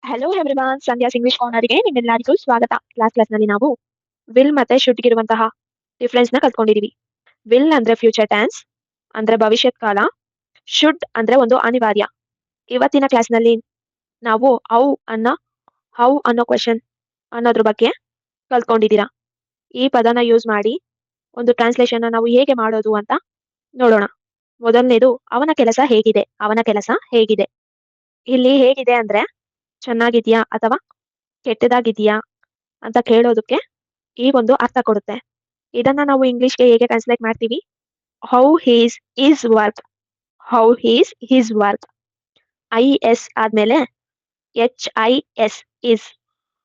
Hello everyone, Sandhya's English ಕಾರ್ನರ್‌ಗೆ ನಿಮ್ಮೆಲ್ಲರಿಗೂ ಸ್ವಾಗತ. ಕ್ಲಾಸ್‌ನಲ್ಲಿ ನಾವು ವಿಲ್ ಮತ್ತೆ ಶುಡ್ ಇರುವಂತಹ ಡಿಫರೆನ್ಸ್ ನ ಕಲ್ತ್ಕೊಂಡಿದೀವಿ. ವಿಲ್ ಅಂದ್ರೆ ಫ್ಯೂಚರ್ ಟೆನ್ಸ್ ಅಂದ್ರೆ ಭವಿಷ್ಯತ್ ಕಾಲ, ಶುಡ್ ಅಂದ್ರೆ ಒಂದು ಅನಿವಾರ್ಯ. ಇವತ್ತಿನ ಕ್ಲಾಸ್‌ನಲ್ಲಿ ನಾವು ಹೌ ಅನ್ನೋ ಕ್ವೆಶ್ಚನ್ ಅನ್ನೋದ್ರ ಬಗ್ಗೆ ಕಲ್ತ್ಕೊಂಡಿದ್ದೀರಾ. ಈ ಪದನ ಯೂಸ್ ಮಾಡಿ ಒಂದು ಟ್ರಾನ್ಸ್ಲೇಷನ್ ನಾವು ಹೇಗೆ ಮಾಡೋದು ಅಂತ ನೋಡೋಣ. ಮೊದಲನೇದು, ಅವನ ಕೆಲಸ ಹೇಗಿದೆ. ಅವನ ಕೆಲಸ ಹೇಗಿದೆ. ಇಲ್ಲಿ ಹೇಗಿದೆ ಅಂದ್ರೆ ಚೆನ್ನಾಗಿದ್ಯಾ ಅಥವಾ ಕೆಟ್ಟದಾಗಿದ್ಯಾ ಅಂತ ಕೇಳೋದಕ್ಕೆ ಈ ಒಂದು ಅರ್ಥ ಕೊಡುತ್ತೆ. ಇದನ್ನ ನಾವು ಇಂಗ್ಲಿಷ್ಗೆ ಹೇಗೆ ಟ್ರಾನ್ಸ್ಲೇಟ್ ಮಾಡ್ತೀವಿ? How his is work. How his his work. IS ಆದ್ಮೇಲೆ HIS ಇಸ್.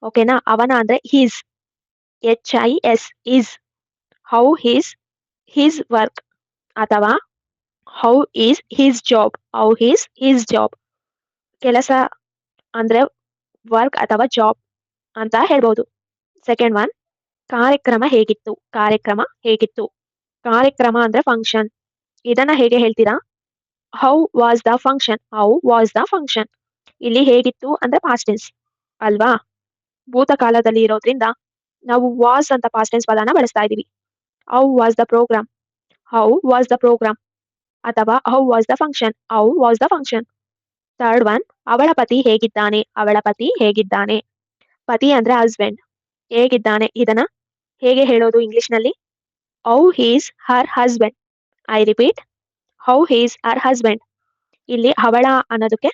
ಓಕೆನಾ? ಅವನ ಅಂದ್ರೆ his. HIS is. How his his work ಅಥವಾ how is his job. How his his job. ಕೆಲಸ ಅಂದ್ರೆ ವರ್ಕ್ ಅಥವಾ ಜಾಬ್ ಅಂತ ಹೇಳ್ಬೋದು. ಸೆಕೆಂಡ್ ಒನ್, ಕಾರ್ಯಕ್ರಮ ಹೇಗಿತ್ತು. ಕಾರ್ಯಕ್ರಮ ಹೇಗಿತ್ತು. ಕಾರ್ಯಕ್ರಮ ಅಂದ್ರೆ ಫಂಕ್ಷನ್. ಇದನ್ನ ಹೇಗೆ ಹೇಳ್ತೀರಾ? How was the function. How was the function. ಇಲ್ಲಿ ಹೇಗಿತ್ತು ಅಂದ್ರೆ ಪಾಸ್ಟ್ ಟೆನ್ಸ್ ಅಲ್ವಾ? ಭೂತಕಾಲದಲ್ಲಿ ಇರೋದ್ರಿಂದ ನಾವು ವಾಸ್ ಅಂತ ಪಾಸ್ಟ್ ಟೆನ್ಸ್ ಪದನ ಬಳಸ್ತಾ ಇದೀವಿ. How was the programme. How was the programme ಅಥವಾ how was the function. How was the function. Third one, ಅವಳ ಪತಿ ಹೇಗಿದ್ದಾನೆ. ಅವಳ ಪತಿ ಹೇಗಿದ್ದಾನೆ. ಪತಿ ಅಂದ್ರೆ ಹಸ್ಬೆಂಡ್. ಹೇಗಿದ್ದಾನೆ ಇದನ್ನ ಹೇಗೆ ಹೇಳೋದು ಇಂಗ್ಲಿಷ್ ನಲ್ಲಿ? How he's her husband. I repeat, how he's her husband. ಇಲ್ಲಿ ಅವಳ ಅನ್ನೋದಕ್ಕೆ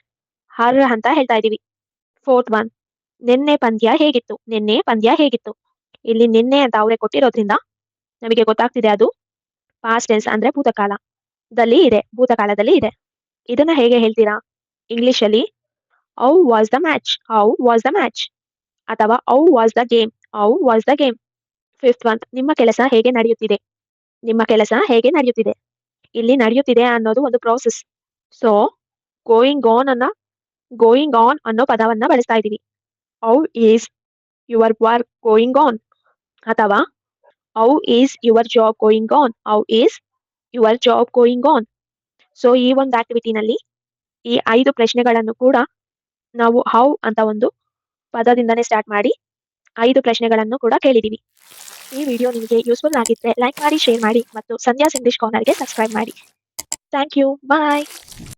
ಹರ್ ಅಂತ ಹೇಳ್ತಾ ಇದೀವಿ. ಫೋರ್ತ್ ಒನ್, ನಿನ್ನೆ ಪಂದ್ಯ ಹೇಗಿತ್ತು. ನಿನ್ನೆ ಪಂದ್ಯ ಹೇಗಿತ್ತು. ಇಲ್ಲಿ ನಿನ್ನೆ ಅಂತ ಅವರೇ ಕೊಟ್ಟಿರೋದ್ರಿಂದ ನಮಗೆ ಗೊತ್ತಾಗ್ತಿದೆ ಅದು ಪಾಸ್ಟ್ ಟೆನ್ಸ್ ಅಂದ್ರೆ ಭೂತಕಾಲದಲ್ಲಿ ಇದೆ. ಭೂತಕಾಲದಲ್ಲಿ ಇದೆ. ಇದನ್ನ ಹೇಗೆ ಹೇಳ್ತೀರಾ ಇಂಗ್ಲಿಷ್ ಅಲ್ಲಿ? How was the match. How was the match ಅಥವಾ how was the game. How was the game. Fifth one, ನಿಮ್ಮ ಕೆಲಸ ಹೇಗೆ ನಡೆಯುತ್ತಿದೆ. ನಿಮ್ಮ ಕೆಲಸ ಹೇಗೆ ನಡೆಯುತ್ತಿದೆ. ಇಲ್ಲಿ ನಡೆಯುತ್ತಿದೆ ಅನ್ನೋದು ಒಂದು ಪ್ರೋಸೆಸ್. ಸೊ ಗೋಯಿಂಗ್ ಆನ್ ಅನ್ನೋ ಪದವನ್ನ ಬಳಸ್ತಾ ಇದೀವಿ. How is your work going on ಅಥವಾ how is your job going on. How is your job going on. So ಈ ಒಂದು ಆಕ್ಟಿವಿಟಿನಲ್ಲಿ ಈ 5 ಪ್ರಶ್ನೆಗಳನ್ನು ಕೂಡ ನಾವು ಹೌ ಅಂತ ಒಂದು ಪದದಿಂದನೇ ಸ್ಟಾರ್ಟ್ ಮಾಡಿ 5 ಪ್ರಶ್ನೆಗಳನ್ನು ಕೂಡ ಕೇಳಿದೀವಿ. ಈ ವಿಡಿಯೋ ನಿಮಗೆ ಯೂಸ್ಫುಲ್ ಆಗಿದ್ರೆ ಲೈಕ್ ಮಾಡಿ, ಶೇರ್ ಮಾಡಿ ಮತ್ತು ಸಂಧ್ಯಾಸ್ ಇಂಗ್ಲಿಷ್ ಕಾರ್ನರ್‌ಗೆ ಸಬ್ಸ್ಕ್ರೈಬ್ ಮಾಡಿ. Thank you. ಬಾಯ್.